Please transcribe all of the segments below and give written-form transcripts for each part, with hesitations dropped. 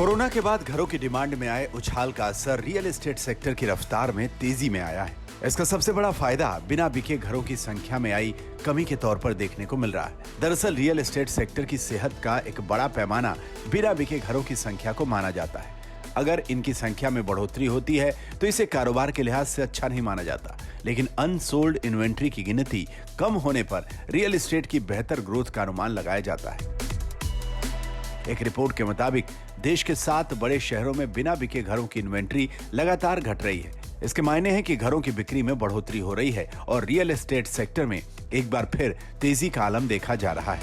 Corona के बाद घरों की डिमांड में आए उछाल का असर रियल एस्टेट सेक्टर की रफ्तार में तेजी में आया है। इसका सबसे बड़ा फायदा बिना बिके घरों की संख्या में आई कमी के तौर पर देखने को मिल रहा है। दरअसल रियल एस्टेट सेक्टर की सेहत का एक बड़ा पैमाना बिना बिके घरों की संख्या को माना जाता है। अगर इनकी संख्या में बढ़ोतरी होती है तो इसे कारोबार के लिहाज से अच्छा नहीं माना जाता, लेकिन अनसोल्ड इन्वेंट्री की गिनती कम होने पर रियल एस्टेट की बेहतर ग्रोथ का अनुमान लगाया जाता है। एक रिपोर्ट के मुताबिक देश के 7 बड़े शहरों में बिना बिके घरों की इन्वेंट्री लगातार घट रही है। इसके मायने हैं कि घरों की बिक्री में बढ़ोतरी हो रही है और रियल एस्टेट सेक्टर में एक बार फिर तेजी का आलम देखा जा रहा है।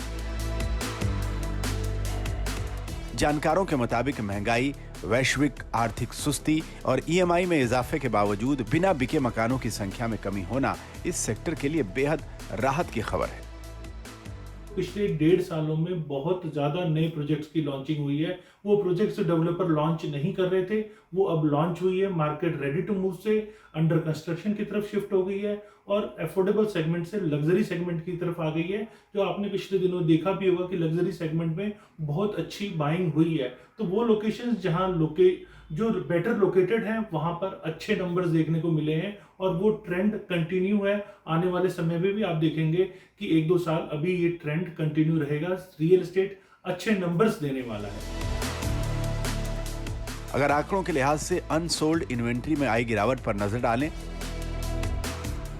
जानकारों के मुताबिक महंगाई, वैश्विक आर्थिक सुस्ती और ईएमआई में इजाफे के बावजूद बिना बिके मकानों की संख्या में कमी होना इस सेक्टर के लिए बेहद राहत की खबर है। पिछले 1.5 सालों में बहुत ज़्यादा नए प्रोजेक्ट्स की लॉन्चिंग हुई है। वो प्रोजेक्ट्स डेवलपर लॉन्च नहीं कर रहे थे, वो अब लॉन्च हुई है। मार्केट रेडी टू मूव से अंडर कंस्ट्रक्शन की तरफ शिफ्ट हो गई है और अफोर्डेबल सेगमेंट से लग्जरी सेगमेंट की तरफ आ गई है। जो आपने पिछले दिनों देखा भी होगा कि लग्जरी सेगमेंट में बहुत अच्छी बाइंग हुई है। तो वो लोकेशंस जहां जो बेटर लोकेटेड हैं वहां पर अच्छे नंबर्स देखने को मिले हैं और वो ट्रेंड कंटिन्यू है। आने वाले समय में भी आप देखेंगे कि 1-2 साल अभी ये ट्रेंड कंटिन्यू रहेगा। रियल एस्टेट अच्छे नंबर्स देने वाला है। अगर आंकड़ों के लिहाज से अनसोल्ड इन्वेंट्री में आई गिरावट पर नजर डालें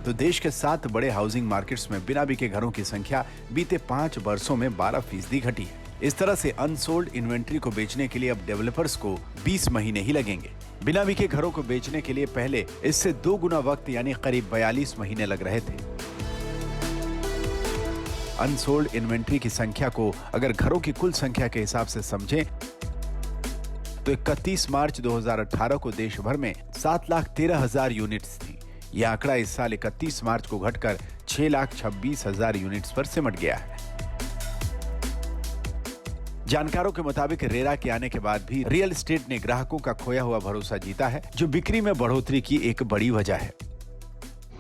तो देश के 7 बड़े हाउसिंग मार्केट्स में बिना बिके घरों की संख्या बीते 5 वर्षों में 12% घटी है। इस तरह से अनसोल्ड इन्वेंट्री को बेचने के लिए अब डेवलपर्स को 20 महीने ही लगेंगे। बिना बिके घरों को बेचने के लिए पहले इससे 2 गुना वक्त यानी करीब 42 महीने लग रहे थे। अनसोल्ड इन्वेंट्री की संख्या को अगर घरों की कुल संख्या के हिसाब से समझें तो 31 मार्च 2018 को देश भर में 7,13,000 यूनिट्स थी। यह आंकड़ा इस साल 31 मार्च को घटकर 6,26,000 यूनिट्स पर सिमट गया है। जानकारों के मुताबिक रेरा के आने के बाद भी रियल एस्टेट ने ग्राहकों का खोया हुआ भरोसा जीता है, जो बिक्री में बढ़ोतरी की एक बड़ी वजह है।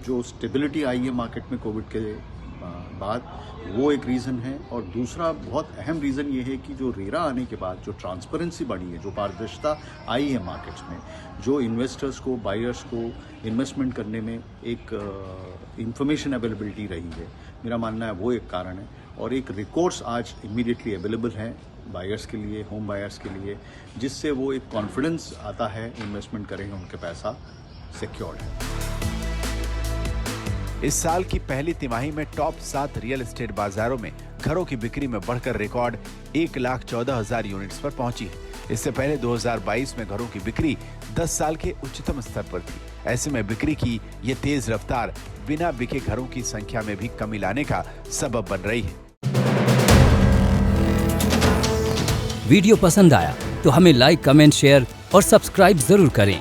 जो स्टेबिलिटी आई है मार्केट में कोविड के बाद, वो एक रीज़न है। और दूसरा बहुत अहम रीज़न ये है कि जो रेरा आने के बाद जो ट्रांसपेरेंसी बढ़ी है, जो पारदर्शिता आई है मार्केट्स में, जो इन्वेस्टर्स को, बायर्स को इन्वेस्टमेंट करने में एक इंफॉर्मेशन अवेलेबिलिटी रही है, मेरा मानना है वो एक कारण है। और एक रिकोर्स आज इमीडिएटली अवेलेबल है बायर्स के लिए, होम बायर्स के लिए, जिससे वो एक कॉन्फिडेंस आता है, इन्वेस्टमेंट करेंगे, उनके पैसा सिक्योर्ड है। इस साल की पहली तिमाही में टॉप 7 रियल एस्टेट बाजारों में घरों की बिक्री में बढ़कर रिकॉर्ड 1,14,000 यूनिट्स पर पहुंची है। इससे पहले 2022 में घरों की बिक्री 10 साल के उच्चतम स्तर पर थी। ऐसे में बिक्री की ये तेज रफ्तार बिना बिके घरों की संख्या में भी कमी लाने का सबब बन रही है। वीडियो पसंद आया तो हमें लाइक, कमेंट, शेयर और सब्सक्राइब जरूर करें।